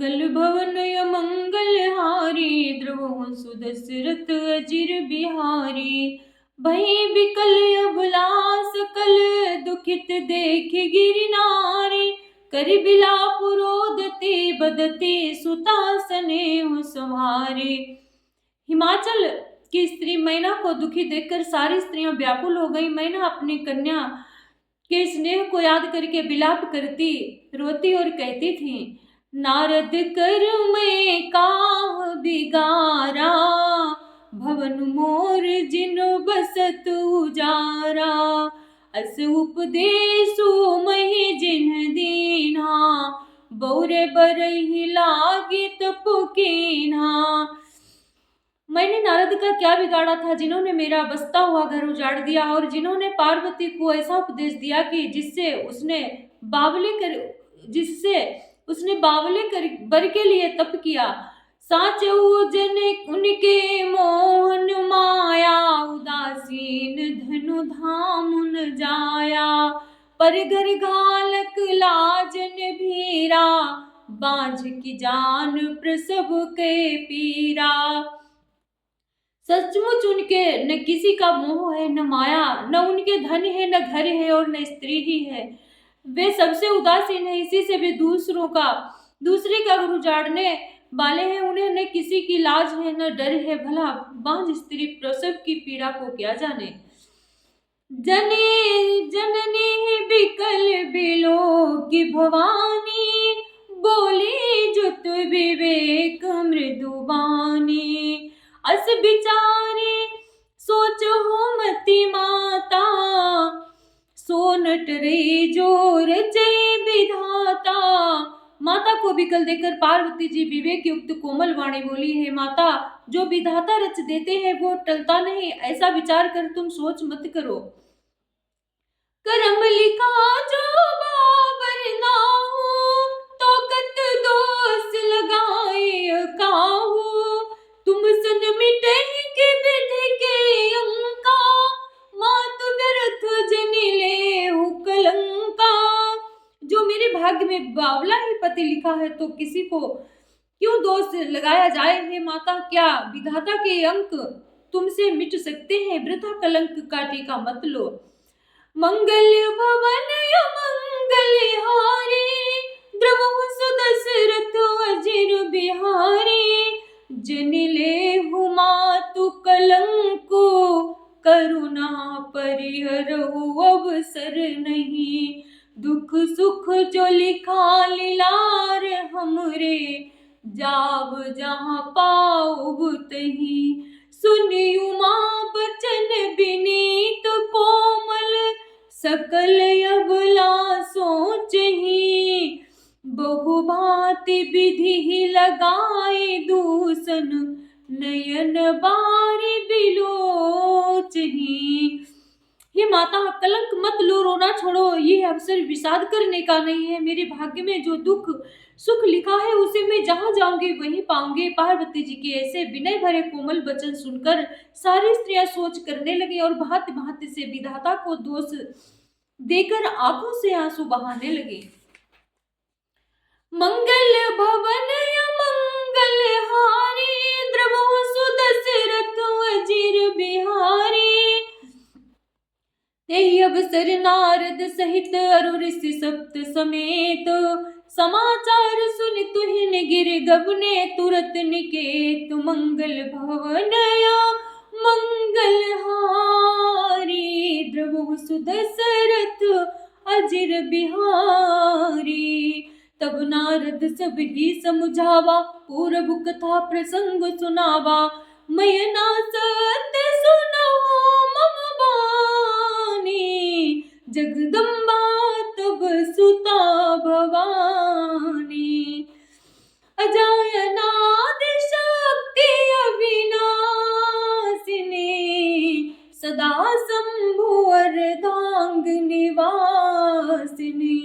मंगल भवन मंगल हारी, द्रवहु सुदशरथ अजिर बिहारी। भई बिकल अबला सकल, दुखित देख गिरि नारी। करि बिलाप रोदते बदते, सुता स्नेहु संहारे। हिमाचल की स्त्री मैना को दुखी देखकर सारी स्त्रियां व्याकुल हो गई। मैना अपनी कन्या के स्नेह को याद करके बिलाप करती, रोती और कहती थी, नारद कर मैं काह बिगारा, भवन मोर जिन बसत उजारा। अस उपदेशु महि जिन दीन्हा, बौरे बरहि लागी तप कीन्हा। मैंने नारद का क्या बिगाड़ा था जिन्होंने मेरा बसता हुआ घर उजाड़ दिया, और जिन्होंने पार्वती को ऐसा उपदेश दिया कि जिससे उसने बावले कर बर के लिए तप किया। साचहु जन उनके मोहन माया, उदासीन धनु धाम न जाया। पर घर घालक लाजन भीरा, बांझ की जान प्रसव के पीरा। सचमुच उनके न किसी का मोह है, न माया, न उनके धन है, न घर है, और न स्त्री ही है। वे सबसे उदासीन है, इसी से वे दूसरे का घर उजाड़ने वाले हैं। उन्हें न किसी की लाज है, न डर है। भला बांझ स्त्री प्रसव की पीड़ा को क्या जाने। जननी बिकल बिलो की भवानी, बोली जुत विवेक मृदुबानी। अस बिचारे सोच हो मति माता, सोनट रे जोर जय विधाता। माता को बिकल देखकर पार्वती जी विवेक युक्त कोमल वाणी बोली, है माता, जो विधाता रच देते हैं वो टलता नहीं, ऐसा विचार कर तुम सोच मत करो। करम लिखा जो बाबर नाहु, तो कत दोष लगाए काहू। तुम सन मिटे के विधि के अंका, मात व्यर्थ जनि लेहु कलंका। जो मेरे भाग्य में बावला ही पति लिखा है तो किसी को क्यों दोष लगाया जाए। हे माता, क्या विधाता के अंक तुमसे मिट सकते हैं। वृथा कलंक का टीका मत लो। मंगल भवन मंगल हारी, द्रवहु सुदशरथ अजिर बिहारी। जनि लेहु मातु कलंको, करुणा परिहरहु अवसर नहीं। दुख सुख जो लिखा लीलार हमरे, जाब जहाँ पाऊ तही। सुनि उमा बचन विनीत कोमल, सकल अबला सोचही। बहु भांति विधि लगाए दूषण, नयन बारी बिलोचही। हे माता, कलंक मत लो, रोना छोड़ो, ये अवसर विषाद करने का नहीं है। मेरे भाग्य में जो दुख सुख लिखा है उसे मैं जहाँ जाऊंगी वहीं पाऊंगी। पार्वती जी के ऐसे विनय भरे कोमल वचन सुनकर सारी स्त्रियां सोच करने लगी और भांति भांति से विधाता को दोष देकर आंखों से आंसू बहाने लगे। मंगल भवन मंगल हारी, द्रवहु सुदशरथ अजिर बिहारी। तेहि अवसर नारद सहित अरु ऋषि सप्त समेत, समाचार सुनि तुहिन गिर गबने तुरत निकेत। मंगल भवन मंगल हारी, द्रवहु सुदशरथ अजिर बिहारी। तब नारद सब ही समुझावा, पूरब कथा प्रसंग सुनावा। मैना सत्य सुनहु मम बानी, जगदम्बा तब सुता भवानी। अजायनादि शक्ति अविनाशिनी, सदा शंभु अर्धांग निवासिनी।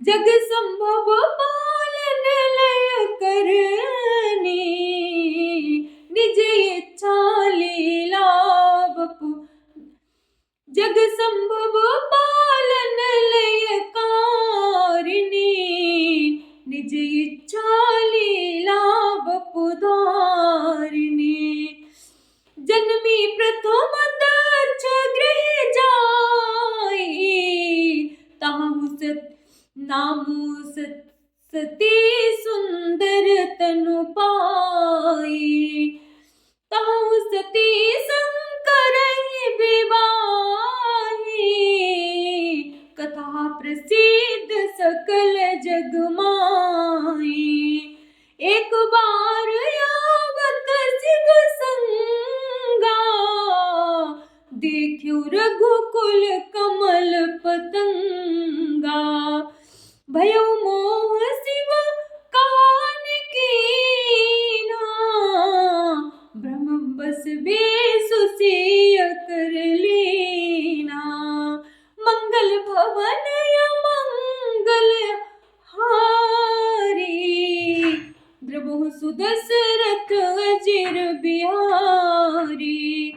जग संभव पालन लय करनी, निज इच्छा लीला बपु। जग संभव पालन लय कारिणी, निज इच्छा लीला प्रसिद्ध सकल जग माही। एक बार यावत शिव संगा, देख्यो रघुकुल कमल पतंगा। भयो मोह शिव कान कीना, ब्रह्म बस बेसु सिय कर लीना। मंगल भवन मंगल हारी, द्रवहु सुदशरथ अजिर बिहारी।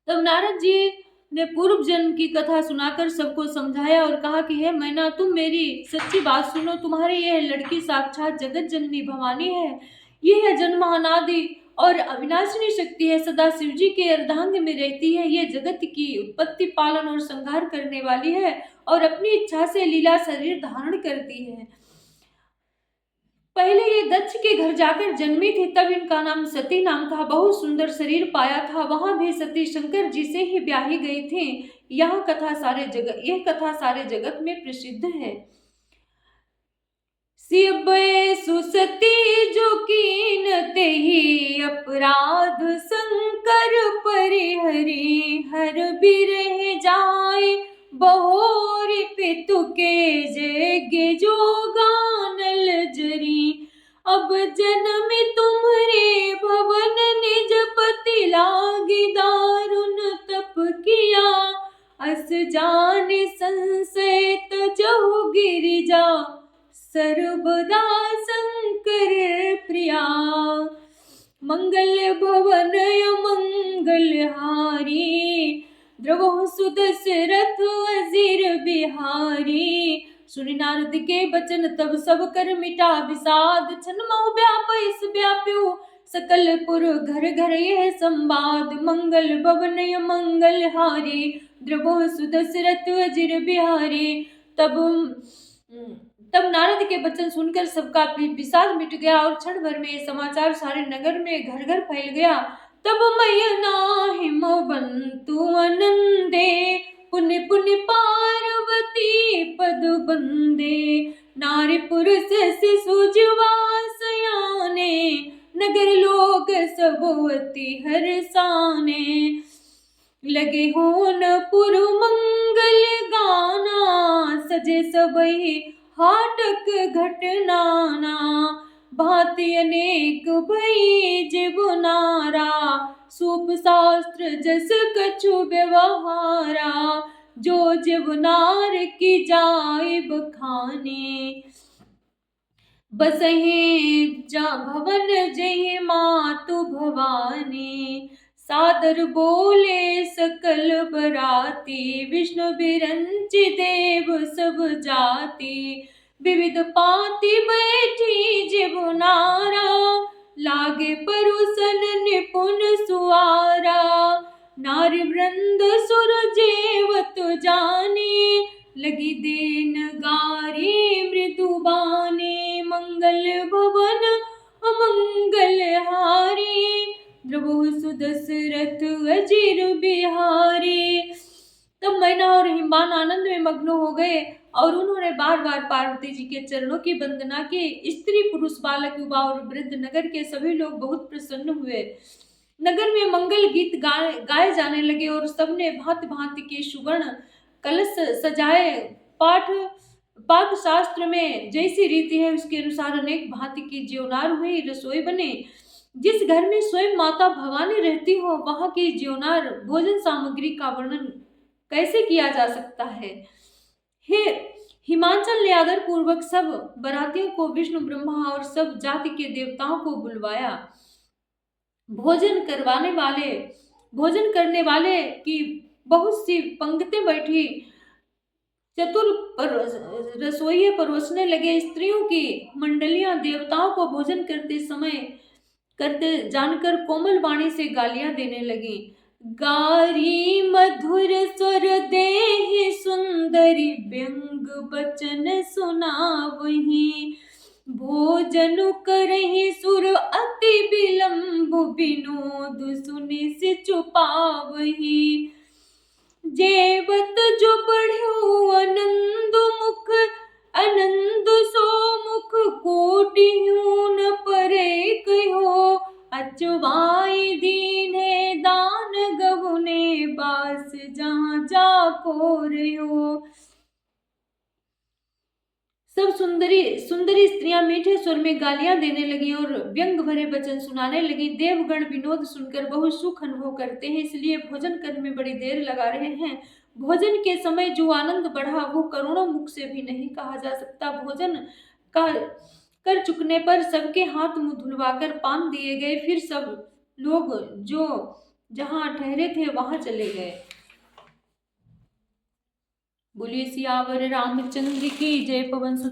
तब नारद जी ने पूर्व जन्म की कथा सुनाकर सबको समझाया और कहा कि हे मैना, तुम मेरी सच्ची बात सुनो। तुम्हारी यह लड़की साक्षात जगत जननी भवानी है। यह जन्म अनादि और अविनाशिनी शक्ति है, सदा शिव जी के अर्धांग में रहती है। ये जगत की उत्पत्ति, पालन और संहार करने वाली है और अपनी इच्छा से लीला शरीर धारण करती है। पहले ये दक्ष के घर जाकर जन्मी थी, तब इनका नाम सती नाम था। बहुत सुंदर शरीर पाया था। वहां भी सती शंकर जी से ही ब्याही गई थी। यह कथा सारे जगत में प्रसिद्ध है। शिव सुसती जो कीन ते ही, अपराध शंकर परिहरी। हर बिरह जाए बहोरी, पितु के जगे जो गानल जरी। अब जन्म तुम्हारे भवन, निज पति लागी दारुण तप किया। अस जान संशय तजहु गिरिजा, सर्वदा शंकर प्रिया। मंगल भवन मंगल हारी, द्रवहु सुदशरथ अजिर बिहारी। सुनि नारद के बचन तब सब कर मिटा विषाद। छन मोह व्याप इस व्याप्यो, सकल पुर घर घर यह संवाद। मंगल भवन मंगल हारी, द्रवहु सुदशरथ अजिर बिहारी। तब नारद के वचन सुनकर सबका विषाद मिट गया और क्षण भर में ये समाचार सारे नगर में घर घर फैल गया। तब मैना हिम बंतु आनंदे, पुनि पुनि पार्वती पद बंदे। नारी पुरुष शिशु जुवा सयाने, नगर लोग सब अति हर्षाने। लगे होन पुर मंगल गाना, सजे सबहि हाटक घटनाना। भांति अनेक भई जिबु नारा, सूप शास्त्र जस कछु व्यवहारा। जो जिबु नार की जाय बखाने, बसहे जा भवन जहि मातु भवानी। सादर बोले सकल बराती, विष्णु बिरंचि देव सब जाति। विविध पाति बैठी जिबु नारा, लागे परुसन निपुण सुआरा। नारी वृंद सुर जेवत जाने, लगी देन गारी मृदुबाने। मंगल भवन अमंगल हारी, द्रवहु सुदशरथ अजिर बिहारी। तब मैना और हिमवान आनंद में मग्न हो गए और उन्होंने बार बार पार्वती जी के चरणों की वंदना की। स्त्री पुरुष बालक युवा और वृद्ध नगर के सभी लोग बहुत प्रसन्न हुए। नगर में मंगल गीत गाए जाने लगे और सबने भांति भांति के सुवर्ण कलश सजाए। पाक शास्त्र में जैसी रीति है उसके अनुसार अनेक भांति की ज्योनार हुई, रसोई बने। जिस घर में स्वयं माता भवानी रहती हो, वहां की ज्योनार भोजन सामग्री का वर्णन कैसे किया जा सकता है। हे हिमाचल ने आदर पूर्वक सब बरातियों को, विष्णु ब्रह्मा और सब जाति के देवताओं को बुलवाया। भोजन करने वाले की बहुत सी पंक्तियां बैठी। चतुर रसोइये परोसने लगे। स्त्रियों की मंडलियां देवताओं को भोजन करते जानकर कोमल वाणी से गालियां देने लगी। गारी मधुर स्वर देहि सुंदरी, व्यंग बचन सुनावही। भोजन करहि सुर अति विलंब, विनोद सुनि से चुपावही। जेवत जो बढ़ियो आनंद मुख, आनंद सो मुख कोटियों न परे कहो, अचवाई दीने दान गवने बास जहाँ जाको रहो। सब सुंदरी सुंदरी स्त्रियां मीठे स्वर में गालियां देने लगी और व्यंग भरे वचन सुनाने लगी। देवगण विनोद सुनकर बहुत सुख अनुभव करते हैं, इसलिए भोजन करने में बड़ी देर लगा रहे हैं। भोजन के समय जो आनंद बढ़ा वो करोड़ों मुख से भी नहीं कहा जा सकता। भोजन का कर चुकने पर सबके हाथ मुंह धुलवाकर पान दिए गए। फिर सब लोग जो जहां ठहरे थे वहां चले गए। बोलिए सियावर रामचंद्र की जय। पवन सुत